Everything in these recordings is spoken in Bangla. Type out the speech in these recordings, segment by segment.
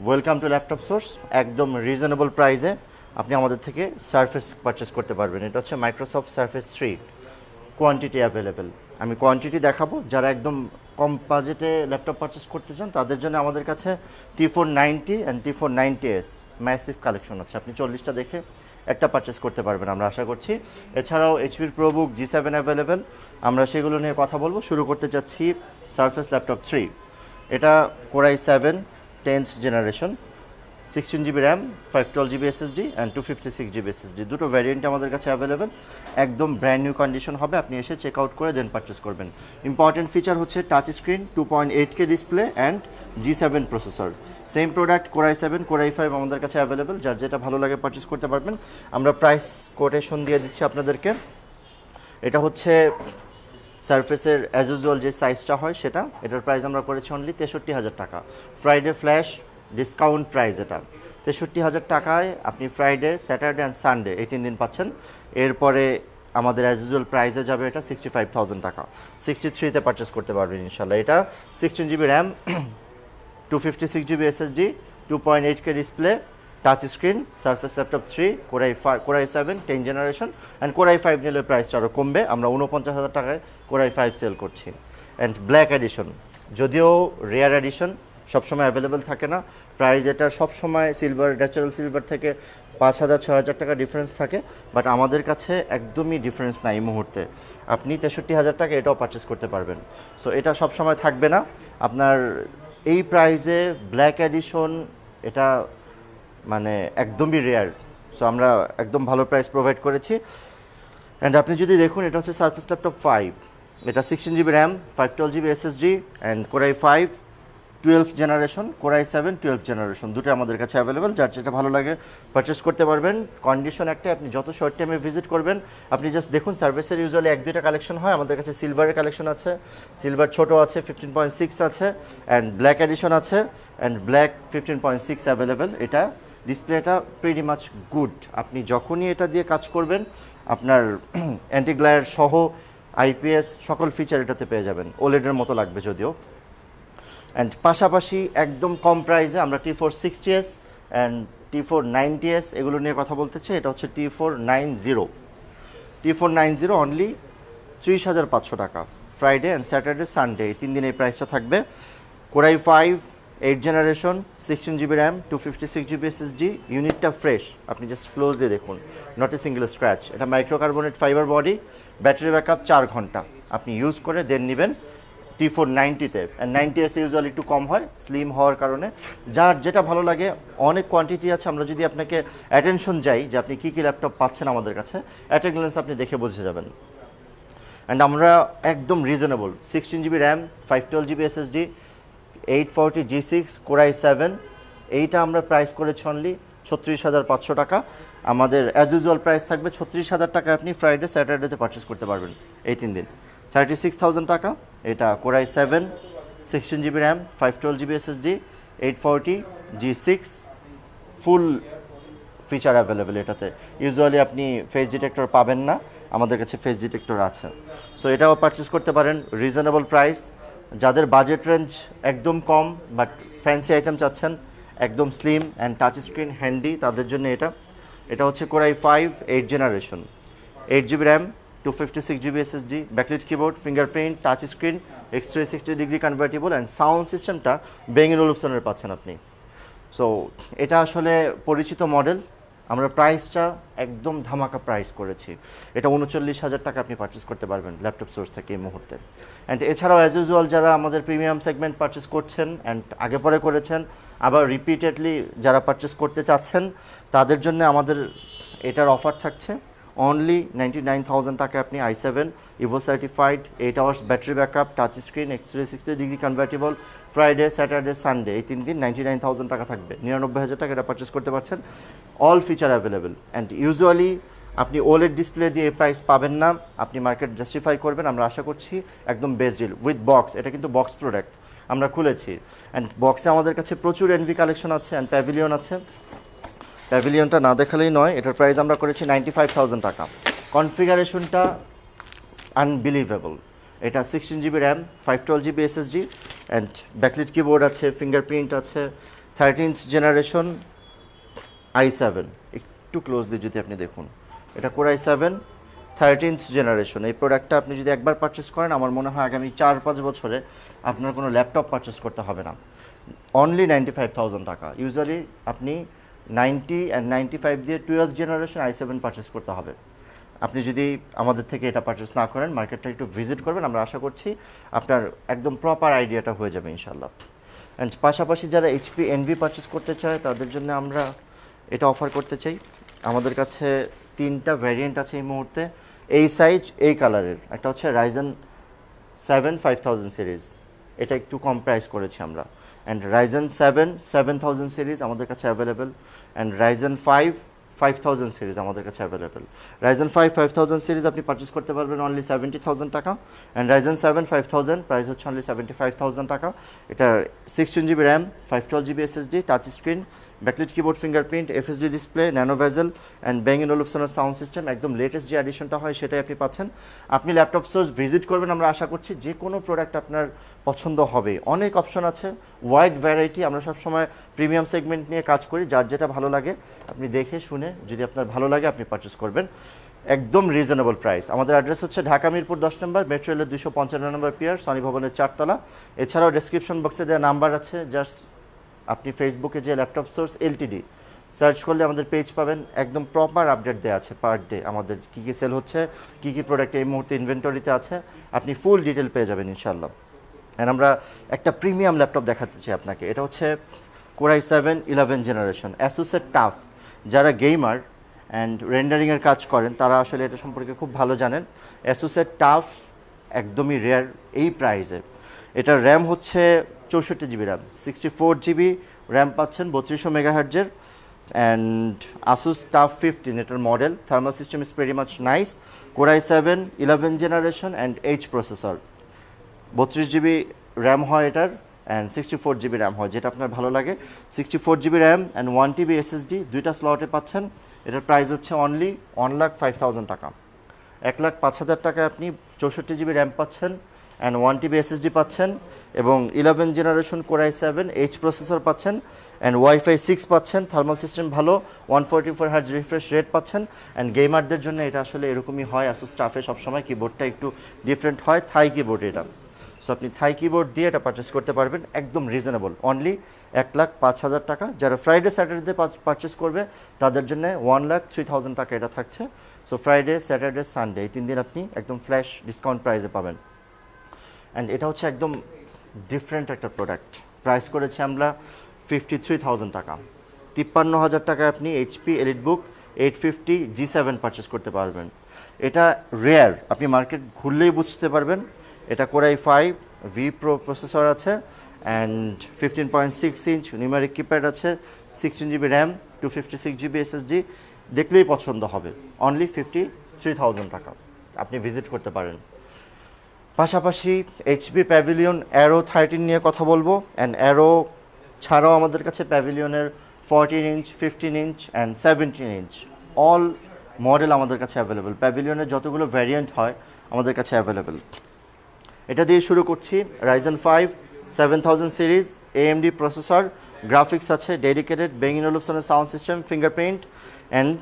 Welcome to laptop source. একদম রিজনেবল প্রাইসে আপনি আমাদের থেকে সারফেস পারচেস করতে পারবেন। এটা হচ্ছে মাইক্রোসফট সারফেস 3, কোয়ান্টিটি অ্যাভেলেবেল। আমি কোয়ান্টিটি দেখাবো, যারা একদম কম বাজেটে ল্যাপটপ পারচেস করতে চান তাদের জন্য আমাদের কাছে T490 and T490S massive collection আছে। আপনি 40টা দেখে একটা পারচেস করতে পারবেন আমরা আশা করছি। এছাড়াও এইচপির প্রোবুক G7 অ্যাভেলেবেল, আমরা সেগুলো নিয়ে কথা বলবো। শুরু করতে চাচ্ছি সারফেস ল্যাপটপ 3। এটা core i 7 10th generation, 16GB RAM, 512GB SSD and 256GB SSD, দুটো ভ্যারিয়েন্ট আমাদের কাছে অ্যাভেলেবেল। একদম ব্র্যান্ড নিউ কন্ডিশন হবে, আপনি এসে চেক আউট করে দেন পারচেস করবেন। ইম্পর্টেন্ট ফিচার হচ্ছে touch screen, 2.8K display and G7 processor. Same product core i 7 core i 5 আমাদের কাছে অ্যাভেলেবেল, যার যেটা ভালো লাগে পারচেস করতে পারবেন। আমরা প্রাইস কোটেশন দিয়ে দিচ্ছি আপনাদেরকে। এটা হচ্ছে সারফেসের অ্যাজ ইউজুয়াল যে সাইজটা হয় সেটা, এটার প্রাইস আমরা করেছি অনলি 63,000 টাকা। ফ্রাইডে ফ্ল্যাশ ডিসকাউন্ট প্রাইস এটা 63,000 টাকায় আপনি ফ্রাইডে, স্যাটারডে অ্যান্ড সানডে এই 3 দিন পাচ্ছেন। এরপরে আমাদের অ্যাজ ইউজুয়াল প্রাইসে যাবে এটা 65,000 টাকা, 63তে পারচেস করতে পারবেন ইনশাল্লাহ। এটা 16GB RAM, 256GB SSD, 2.8K display, touch screen, surface laptop 3, core i 7 10 generation and core i 5 নিলে প্রাইসটা আরও কমবে। আমরা 49,000 টাকায় কোরাই 5 সেল করছি। অ্যান্ড ব্ল্যাক এডিশন, যদিও রেয়ার এডিশন সবসময় অ্যাভেলেবেল থাকে না, প্রাইস এটা সবসময় সিলভার, ন্যাচারাল সিলভার থেকে 5,000 6,000 টাকা ডিফারেন্স থাকে, বাট আমাদের কাছে একদমই ডিফারেন্স নাই এই মুহূর্তে। আপনি 63,000 টাকা এটাও পারচেস করতে পারবেন। সো এটা সবসময় থাকবে না আপনার এই প্রাইসে ব্ল্যাক এডিশন, এটা মানে একদমই রেয়ার। সো আমরা একদম ভালো প্রাইস প্রোভাইড করেছি। অ্যান্ড আপনি যদি দেখুন, এটা হচ্ছে সারফেস ল্যাপটপ 5, এটা 16GB RAM, 512GB SSD and core i 5 12th generation, core i 7 12th generation, দুটো আমাদের কাছে অ্যাভেলেবেল, যার যেটা ভালো লাগে পারচেস করতে পারবেন। কন্ডিশন একটাই, আপনি যত শর্ট টাইমে ভিজিট করবেন, আপনি জাস্ট দেখুন সার্ভিসের ইউজুয়ালি 1-2টা কালেকশন হয়, আমাদের কাছে সিলভারের কালেকশন আছে, সিলভার ছোট আছে 15.6 আছে, অ্যান্ড ব্ল্যাক এডিশন আছে, অ্যান্ড ব্ল্যাক 15.6 অ্যাভেলেবেল। এটা ডিসপ্লেটা প্রিটি মাচ গুড, আপনি যখনই এটা দিয়ে কাজ করবেন আপনার অ্যান্টি গ্লায়ার সহ আইপিএস সকল ফিচার এটাতে পেয়ে যাবেন। ওলেডের মতো লাগবে যদিও। অ্যান্ড পাশাপাশি একদম কম প্রাইসে আমরা T460S অ্যান্ড T490S এগুলো নিয়ে কথা বলতে চাই। এটা হচ্ছে T490 অনলি 30,500 টাকা, ফ্রাইডে অ্যান্ড স্যাটারডে সানডে এই 3 দিন এই প্রাইসটা থাকবে। Core i 5 8 generation, 16GB RAM, 256GB SSD, ইউনিটটা ফ্রেশ, আপনি জাস্ট ফ্লোজ দিয়ে দেখুন, নট এ সিঙ্গেল স্ক্র্যাচ। এটা মাইক্রোকার্বনেট ফাইবার বডি, ব্যাটারি ব্যাকআপ 4 ঘন্টা, আপনি ইউজ করে দেন নেবেন। T490তে, অ্যান্ড 90S ইউজুয়ালি একটু কম হয় স্লিম হওয়ার কারণে, যার যেটা ভালো লাগে। অনেক কোয়ান্টিটি আছে, আমরা যদি আপনাকে অ্যাটেনশন যাই যে আপনি কী কী ল্যাপটপ পাচ্ছেন আমাদের কাছে, অ্যাট এ গ্ল্যান্স আপনি দেখে বুঝে যাবেন। অ্যান্ড আমরা একদম reasonable 16GB RAM, 512GB SSD, 840 G6 core i 7, এইটা আমরা প্রাইস করেছি অনলি 36,500 টাকা। আমাদের অ্যাজ ইউজুয়াল প্রাইস থাকবে 36,000 টাকা, আপনি ফ্রাইডে স্যাটারডেতে পারচেস করতে পারবেন এই 3 দিন। 36,000 টাকা এটা core i 7 16GB RAM, 512GB SSD, 840 G6, ফুল ফিচার অ্যাভেলেবেল এটাতে। ইউজুয়ালি আপনি ফেস ডিটেক্টর পাবেন না, আমাদের কাছে ফেস ডিটেক্টর আছে। সো এটাও পারচেস করতে পারেন রিজনেবল প্রাইস। যাদের বাজেট রেঞ্জ একদম কম বাট ফ্যান্সি আইটেম চাচ্ছেন, একদম slim and touch screen handy, তাদের জন্য এটা। এটা হচ্ছে core i 5 8 generation, 8GB RAM, 256GB SSD, backlit keyboard, fingerprint, touch screen, X360 convertible and sound সিস্টেমটা বেঙ্গল ওলুফসনের পাচ্ছেন আপনি। সো এটা আসলে পরিচিত মডেল, আমরা প্রাইসটা একদম ধামাকা প্রাইস করেছি। এটা 39,000 টাকা আপনি পারচেস করতে পারবেন ল্যাপটপ সোর্স থেকে এই মুহূর্তে। অ্যান্ড এছাড়াও অ্যাজ ইউজুয়াল যারা আমাদের প্রিমিয়াম সেগমেন্ট পারচেস করছেন অ্যান্ড আগে পরে করেছেন, আবার রিপিটেডলি যারা পারচেস করতে চাচ্ছেন, তাদের জন্য আমাদের এটার অফার থাকছে অনলি 99,000 টাকা। আপনি i7 Ivo certified, 8 hours battery backup, touch screen, X360 convertible, Friday Saturday Sunday এই 3 দিন 99,000 টাকা থাকবে, 99,000 টাকা এটা পারচেস করতে পারছেন। All feature available. And usually আপনি ওলেড ডিসপ্লে দিয়ে এই প্রাইস পাবেন না, আপনি মার্কেট জাস্টিফাই করবেন, আমরা আশা করছি একদম বেস্ট ডিল উইথ বক্স। এটা কিন্তু বক্স প্রোডাক্ট আমরা খুলেছি, অ্যান্ড বক্সে আমাদের কাছে প্রচুর এনভি কালেকশন আছে অ্যান্ড প্যাভিলিয়ন আছে। প্যাভিলিয়নটা না দেখালেই নয়, এটার প্রাইস আমরা করেছি 95,000 টাকা। কনফিগারেশনটা আনবিলিভেবল। এটা 16GB RAM, 512GB SSD and backlit keyboard আছে, ফিঙ্গারপ্রিন্ট আছে, 13th জেনারেশন i7, একটু ক্লোজলি যদি আপনি দেখুন, এটা কোর i7 13th জেনারেশন। এই প্রোডাক্টটা আপনি যদি একবার পারচেস করেন, আমার মনে হয় আগামী 4-5 বছরে আপনার কোনো ল্যাপটপ পারচেস করতে হবে না। অনলি 95,000 টাকা। ইউজুয়ালি আপনি 90 অ্যান্ড 95 দিয়ে 12th জেনারেশন i7 পারচেস করতে হবে। আপনি যদি আমাদের থেকে এটা পারচেস না করেন, মার্কেটটা একটু ভিজিট করবেন, আমরা আশা করছি আপনার একদম প্রপার আইডিয়াটা হয়ে যাবে ইনশাল্লাহ। অ্যান্ড পাশাপাশি যারা এইচপি এনভি পারচেস করতে চায় তাদের জন্য আমরা এটা অফার করতে চাই। আমাদের কাছে 3টা ভ্যারিয়েন্ট আছে এই মুহূর্তে, এই সাইজ এই কালারের। একটা হচ্ছে Ryzen 7 5000 সিরিজ, এটা একটু কম প্রাইস করেছি আমরা। অ্যান্ড Ryzen 7 7000 সিরিজ আমাদের কাছে অ্যাভেলেবেল, অ্যান্ড Ryzen 5 5000 সিরিজ আমাদের কাছে অ্যাভেলেবেল। Ryzen 5 5000 সিরিজ আপনি পারচেস করতে পারবেন অনলি 70,000 টাকা, অ্যান্ড Ryzen 7 5000 প্রাইস হচ্ছে অনলি 75,000 টাকা। এটা 16 GB RAM, 512 GB SSD, touch screen, backlit keyboard, fingerprint, FSD display, nano bezel and Bang & Olufsen sound system. একদম লেটেস্ট যে এডিশনটা হয় সেটাই আপনি পাচ্ছেন। আপনি ল্যাপটপ স্টোর ভিজিট করবেন, আমরা আশা করছি যে কোনো প্রোডাক্ট আপনার পছন্দ হবে। অনেক অপশন আছে, ওয়াইড ভ্যারাইটি। আমরা সবসময় প্রিমিয়াম সেগমেন্ট নিয়ে কাজ করি, যার যেটা ভালো লাগে আপনি দেখে শুনে, যদি আপনার ভালো লাগে আপনি পারচেস করবেন। একদম রিজনেবল প্রাইস। আমাদের অ্যাড্রেস হচ্ছে ঢাকা মিরপুর 10 নম্বর, মেট্রো রেলের 255 নম্বর পিয়ার, সনি ভবনের 4 তলা। এছাড়াও ডেসক্রিপশন বক্সে দেওয়া নাম্বার আছে, জাস্ট আপনি ফেসবুকে যে ল্যাপটপ সোর্স এলটিডি সার্চ করলে আমাদের পেজ পাবেন। একদম প্রপার আপডেট দেওয়া আছে পার ডে, আমাদের কী কী সেল হচ্ছে, কী কী প্রোডাক্ট এই মুহূর্তে ইনভেন্টরিতে আছে, আপনি ফুল ডিটেল পেয়ে যাবেন ইনশাল্লাহ। অ্যান্ড আমরা একটা প্রিমিয়াম ল্যাপটপ দেখাতে চাই আপনাকে। এটা হচ্ছে কোর i7 11 জেনারেশন, অ্যাসুসের টাফ। যারা গেমার অ্যান্ড রেন্ডারিংয়ের কাজ করেন তারা আসলে এটা সম্পর্কে খুব ভালো জানেন। অ্যাসুসের টাফ একদমই রেয়ার এই প্রাইসে। এটার র্যাম হচ্ছে 64 জিবি র্যাম, 64 জিবি র্যাম পাচ্ছেন, 3200 মেগাহার্জের। অ্যান্ড আসুস টাফ 15 এটার model. Thermal system is very much nice. Core i7 11 generation and H processor, 32 GB RAM হয় এটার, অ্যান্ড 64 জিবি র্যাম হয়, যেটা আপনার ভালো লাগে। 64 GB RAM and 1 TB SSD, দুইটা স্লটে পাচ্ছেন। এটার প্রাইস হচ্ছে অনলি 1,05,000 টাকা। 1,05,000 টাকায় আপনি 64 জিবি র্যাম পাচ্ছেন অ্যান্ড 1 টিবি এসএসডি পাচ্ছেন, এবং 11 generation core i7 H processor পাচ্ছেন, অ্যান্ড ওয়াইফাই 6 পাচ্ছেন, থার্মাল সিস্টেম ভালো, 144 হার্জ রিফ্রেশ রেট পাচ্ছেন। অ্যান্ড গেমারদের জন্য এটা আসলে এরকমই হয়, আসুস স্টাফে সবসময় কিবোর্ডটা একটু ডিফারেন্ট হয়, থাই কিবোর্ড এটা। সো আপনি থাই কিবোর্ড দিয়ে এটা পারচেস করতে পারবেন, একদম রিজনেবল, অনলি 1,05,000 টাকা। যারা ফ্রাইডে স্যাটারডে পারচেস করবে তাদের জন্য 1,03,000 টাকা এটা থাকছে। সো ফ্রাইডে, স্যাটারডে, সানডে এই 3 দিন আপনি একদম ফ্ল্যাশ ডিসকাউন্ট প্রাইসে পাবেন। অ্যান্ড এটা হচ্ছে একদম ডিফারেন্ট একটা প্রোডাক্ট। প্রাইস করেছি আমরা 53,000 টাকা। 53,000 টাকায় আপনি এইচপি এলিটবুক 850 G7 পারচেস করতে পারবেন। এটা রেয়ার, আপনি মার্কেট ঘুরলেই বুঝতে পারবেন। এটা core i5 V Pro processor আছে, অ্যান্ড 15.6 ইঞ্চ নিউমেরিক কিপ্যাড আছে, 16 জিবি র্যাম, 256 জিবি এসএসডি। দেখলেই পছন্দ হবে। অনলি 53,000 টাকা, আপনি ভিজিট করতে পারেন। পাশাপাশি এইচপি প্যাভিলিয়ন অ্যারো 13 নিয়ে কথা বলবো। অ্যান্ড অ্যারো ছাড়াও আমাদের কাছে প্যাভিলিয়নের 14 inch, 15 inch and 17 inch all model আমাদের কাছে অ্যাভেলেবেল। প্যাভিলিয়নের যতগুলো ভ্যারিয়েন্ট হয় আমাদের কাছে অ্যাভেলেবেল। এটা দিয়ে শুরু করছি। Ryzen 5 7000 series, AMD processor, graphics আছে dedicated, Bang & Olufsen sound system, fingerprint and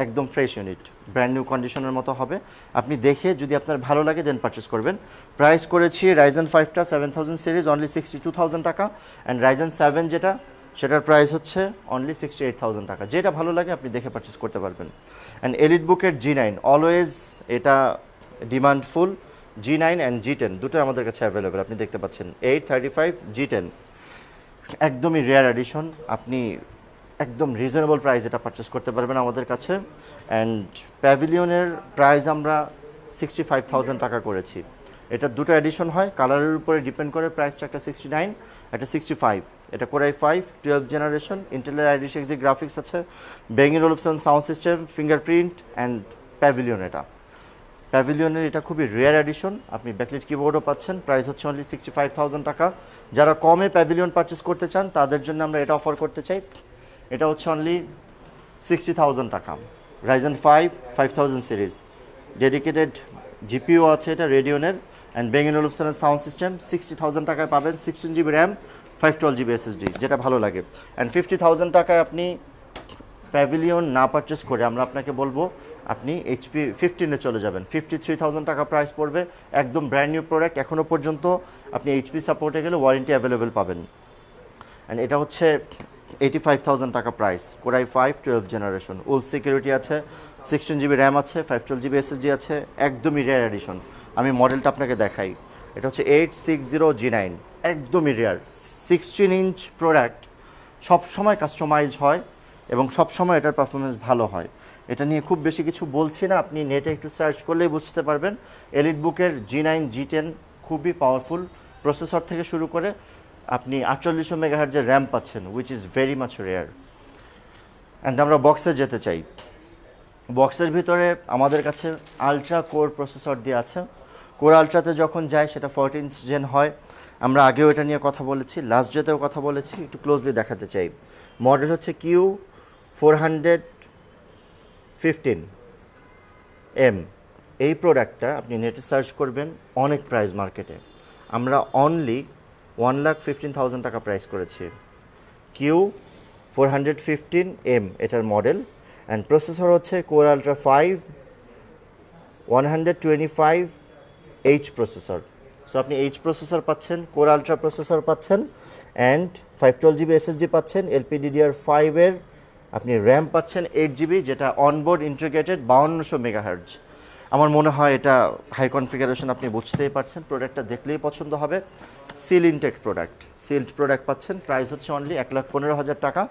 একদম ফ্রেশ ইউনিট, ব্র্যান্ড নিউ কন্ডিশনের মতো হবে। আপনি দেখে যদি আপনার ভালো লাগে দেন পারচেস করবেন। প্রাইস করেছি Ryzen 5টা 7000 সিরিজ অনলি 62,000 টাকা, অ্যান্ড Ryzen 7 যেটা সেটার প্রাইস হচ্ছে অনলি 68,000 টাকা। যেটা ভালো লাগে আপনি দেখে পারচেস করতে পারবেন। অ্যান্ড এলিটবুকের G9 অলওয়েজ এটা ডিমান্ডফুল। G9 অ্যান্ড G10 দুটো আমাদের কাছে অ্যাভেলেবেল, আপনি দেখতে পাচ্ছেন। 835 G10 একদমই রেয়ার এডিশন, আপনি একদম রিজনেবল প্রাইস এটা পারচেস করতে পারবেন আমাদের কাছে। অ্যান্ড প্যাভিলিয়নের প্রাইস আমরা 65,000 টাকা করেছি। এটা দুটো এডিশন হয়, কালারের উপরে ডিপেন্ড করে প্রাইসটা, একটা 69 একটা 65। এটা কোর i5 12 জেনারেশন, ইন্টেলের i6 গ্রাফিক্স আছে, Bang & Olufsen sound system, fingerprint and pavilion. এটা প্যাভিলিয়নের এটা খুবই রেয়ার এডিশন, আপনি ব্যাকলিট কিবোর্ডও পাচ্ছেন। প্রাইস হচ্ছে অনলি 65,000 টাকা। যারা কমে প্যাভিলিয়ন পারচেস করতে চান তাদের জন্য আমরা এটা অফার করতে চাই। এটা হচ্ছে অনলি 60,000 টাকা। Ryzen 5 5000 সিরিজ, ডেডিকেটেড জিপিইউ আছে এটা রেডিয়নের, and Bang & Olufsen sound system, 60,000 টাকায় পাবেন। 16 জিবি র্যাম, 512 GB SSD, যেটা ভালো লাগে। অ্যান্ড 50,000 টাকায় আপনি প্যাভিলিয়ন না পারচেস করে আমরা আপনাকে বলবো আপনি HP 15-এ চলে যাবেন। 53,000 টাকা প্রাইস পড়বে, একদম ব্র্যান্ড নিউ প্রোডাক্ট। এখনও পর্যন্ত আপনি HP সাপোর্টে গেলে ওয়ারেন্টি অ্যাভেলেবেল পাবেন। অ্যান্ড এটা হচ্ছে 85,000 টাকা price, Core i5 12 generation, Wolf security আছে, 16 GB র্যাম আছে, 512 GB SSD আছে, একদমই রেয়ার এডিশন। আমি মডেলটা আপনাকে দেখাই, এটা হচ্ছে 860G9, একদমই রেয়ার 16 ইঞ্চ প্রোডাক্ট, সবসময় কাস্টমাইজ হয় এবং সবসময় এটার পারফরমেন্স ভালো হয়। এটা নিয়ে খুব বেশি কিছু বলছি না, আপনি নেটে একটু সার্চ করলেই বুঝতে পারবেন। এলিট বুকের G9 G10 খুবই পাওয়ারফুল, প্রসেসর থেকে শুরু করে আপনি 4800 মেগাহার্টজের র্যাম পাচ্ছেন, which is very much rare. And আমরা বক্সে যেতে চাই। বক্সের ভিতরে আমাদের কাছে আলট্রা কোর প্রসেসর দিয়ে আছে। কোর আলট্রাতে যখন যায় সেটা 14th জেন হয়। আমরা আগেও এটা নিয়ে কথা বলেছি, লাস্ট ডেতেও কথা বলেছি, একটু ক্লোজলি দেখাতে চাই। মডেল হচ্ছে Q415M। এই প্রোডাক্টটা আপনি নেটে সার্চ করবেন, অনেক প্রাইস মার্কেটে। আমরা অনলি 1,15,000 টাকা প্রাইস করেছি। Q415M এটার মডেল। অ্যান্ড প্রসেসর হচ্ছে core ultra 5 125H processor. So আপনি H প্রসেসর পাচ্ছেন, কোর আলট্রা প্রসেসর পাচ্ছেন, অ্যান্ড 512 GB SSD পাচ্ছেন, LPDDR5 এর আপনি র্যাম পাচ্ছেন 8 GB, যেটা অনবোর্ড ইন্টিগ্রেটেড 5200 মেগাহার্টজ। আমার মনে হয় এটা হাই কনফিগারেশন, আপনি বুঝতেই পারছেন, প্রোডাক্টটা দেখলেই পছন্দ হবে। Seal intact product, sealed product পাচ্ছেন, প্রাইস হচ্ছে অনলি 1,15,000 টাকা।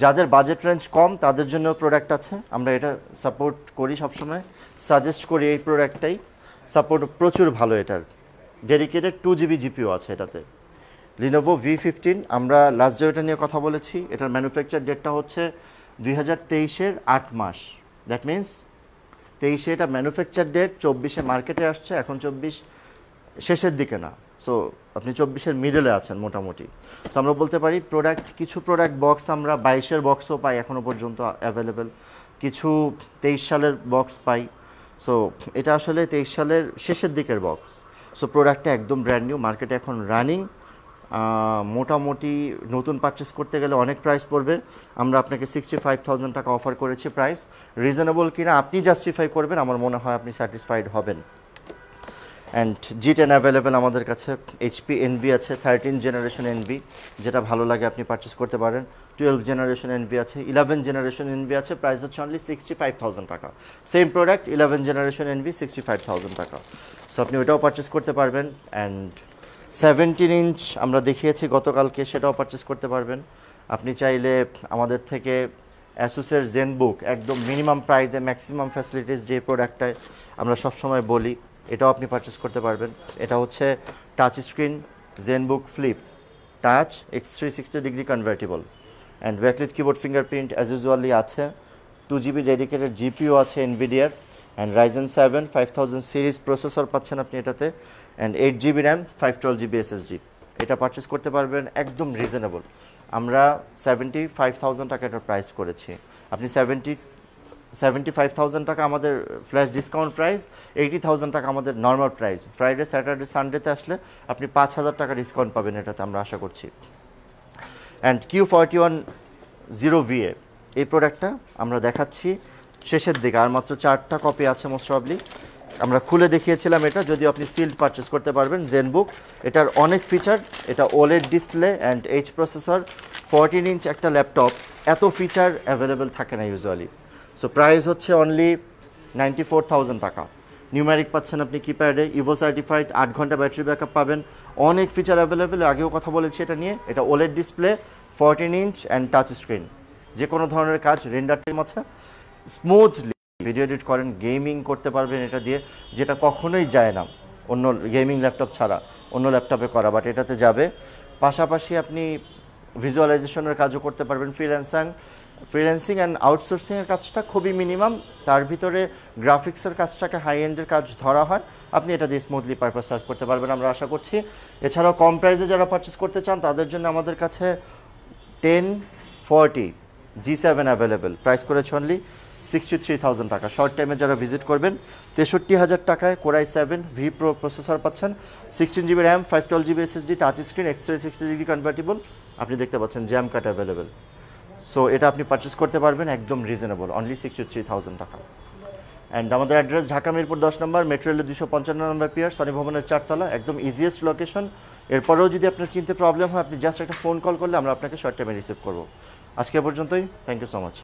যাদের বাজেট রেঞ্জ কম তাদের জন্য প্রোডাক্ট আছে, আমরা এটা সাপোর্ট করি সবসময়, সাজেস্ট করি এই প্রোডাক্টটাই। সাপোর্ট প্রচুর ভালো এটার, ডেডিকেটেড 2 GB GPU আছে এটাতে। Lenovo V15, আমরা লাস্ট ডে এটা নিয়ে কথা বলেছি, এটার ম্যানুফ্যাকচার ডেটটা হচ্ছে 2023-এর 8 মাস। দ্যাট মিন্স 23-এ এটা ম্যানুফ্যাকচার ডেট, 24-এ মার্কেটে আসছে, এখন 24 শেষের দিকে না, সো আপনি 24-এর মিডলে আছেন মোটামুটি। সো আমরা বলতে পারি প্রোডাক্ট, কিছু প্রোডাক্ট বক্স আমরা 22-এর বক্সও পাই এখনও পর্যন্ত অ্যাভেলেবেল, কিছু 23 সালের বক্স পাই। সো এটা আসলে 23 সালের শেষের দিকের বক্স। সো প্রোডাক্টটা একদম ব্র্যান্ড নিউ, মার্কেটে এখন রানিং। মোটামুটি নতুন পারচেস করতে গেলে অনেক প্রাইস পড়বে। আমরা আপনাকে 65,000 টাকা অফার করেছি। প্রাইস রিজনেবল কিনা আপনি জাস্টিফাই করবেন, আমার মনে হয় আপনি স্যাটিসফাইড হবেন। অ্যান্ড G10 অ্যাভেলেবেল আমাদের কাছে, HP NV আছে, 13 জেনারেশন NV, যেটা ভালো লাগে আপনি পারচেস করতে পারেন। 12 জেনারেশন NV আছে, 11 জেনারেশন NV আছে, প্রাইস হচ্ছে অনলি 65,000 টাকা। সেম প্রোডাক্ট 11 জেনারেশন NV 65,000 টাকা। সো আপনি ওটাও পারচেস করতে পারবেন। অ্যান্ড 17 ইঞ্চ আমরা দেখিয়েছি গতকালকে, সেটাও পারচেস করতে পারবেন। আপনি চাইলে আমাদের থেকে অ্যাসুসের জেনবুক, একদম মিনিমাম প্রাইসে ম্যাক্সিমাম ফ্যাসিলিটিস যে প্রোডাক্টটায় আমরা সবসময় বলি, এটাও আপনি পারচেস করতে পারবেন। এটা হচ্ছে touch screen ZenBook flip touch, X360 degree convertible, and backlit keyboard fingerprint as usually আছে। 2 GB ডেডিকেটেড GPU আছে NVIDIA-র, অ্যান্ড Ryzen 7 5000 সিরিজ প্রসেসর পাচ্ছেন আপনি এটাতে, and 8 GB RAM 512 GB SSD। এটা পারচেস করতে পারবেন একদম রিজনেবল। আমরা 75,000 টাকা এটার প্রাইস করেছি। আপনি 75,000 টাকা আমাদের ফ্ল্যাশ ডিসকাউন্ট প্রাইস, 80,000 টাকা আমাদের নর্মাল প্রাইস। ফ্রাইডে, স্যাটারডে, সানডেতে আসলে আপনি 5,000 টাকা ডিসকাউন্ট পাবেন এটাতে, আমরা আশা করছি। অ্যান্ড Q41.0VA এই প্রোডাক্টটা আমরা দেখাচ্ছি শেষের দিকে, আর মাত্র 4টা কপি আছে মোস্ট প্রবাবলি। আমরা খুলে দেখিয়েছিলাম এটা, যদিও আপনি সিল্ড পারচেস করতে পারবেন। জেনবুক, এটার অনেক ফিচার, এটা OLED display and H processor, 14 inch একটা ল্যাপটপ, এত ফিচার অ্যাভেলেবেল থাকে না ইউজুয়ালি। সো প্রাইস হচ্ছে অনলি 94,000 টাকা। নিউম্যারিক পাচ্ছেন আপনি কিপ্যাডে, ইভো সার্টিফাইড, 8 ঘন্টা ব্যাটারি ব্যাকআপ পাবেন, অনেক ফিচার অ্যাভেলেবেল। আগেও কথা বলেছি এটা নিয়ে। এটা OLED display, 14 inch and touch screen, যে কোনো ধরনের কাজ রেন্ডার টাইম আছে, স্মুথলি ভিডিও এডিট করেন, গেমিং করতে পারবেন এটা দিয়ে, যেটা কখনোই যায় না অন্য গেমিং ল্যাপটপ ছাড়া অন্য ল্যাপটপে করা, বাট এটাতে যাবে। পাশাপাশি আপনি ভিজুয়ালাইজেশনের কাজও করতে পারবেন। ফ্রিল্যান্সিং অ্যান্ড আউটসোর্সিংয়ের কাজটা খুবই মিনিমাম, তার ভিতরে গ্রাফিক্সের কাজটাকে হাই এন্ডের কাজ ধরা হয়, আপনি এটা দিয়ে স্মুথলি পারপাস সার্ভ করতে পারবেন আমরা আশা করছি। এছাড়াও কম প্রাইসে যারা পারচেস করতে চান তাদের জন্য আমাদের কাছে 1040 G7 অ্যাভেলেবেল, প্রাইস করেছে অনলি 63,000 টাকা। শর্ট টাইমে যারা ভিজিট করবেন 63,000 টাকায় কোরাই 7 ভি প্রো প্রসেসর পাচ্ছেন, 16 GB RAM, 512 GB SSD, touch screen, x-ray 60 degree convertible. আপনি দেখতে পাচ্ছেন জ্যাম কাট অ্যাভেলেবেল। সো এটা আপনি পারচেস করতে পারবেন একদম রিজনেবল, অনলি 63,000 টাকা। অ্যান্ড আমাদের অ্যাড্রেস ঢাকা মিরপুর 10 নম্বর, মেট্রো রেলের 255 নম্বর পিয়ার, সনি ভবনের 4 তলা, একদম ইজিয়েস্ট লোকেশন। এরপরেও যদি আপনার চিনতে প্রবলেম হয়, আপনি জাস্ট একটা ফোন কল করলে আমরা আপনাকে শর্ট টাইমে রিসিভ করবো। আজকে পর্যন্তই, থ্যাংক ইউ সো মাচ।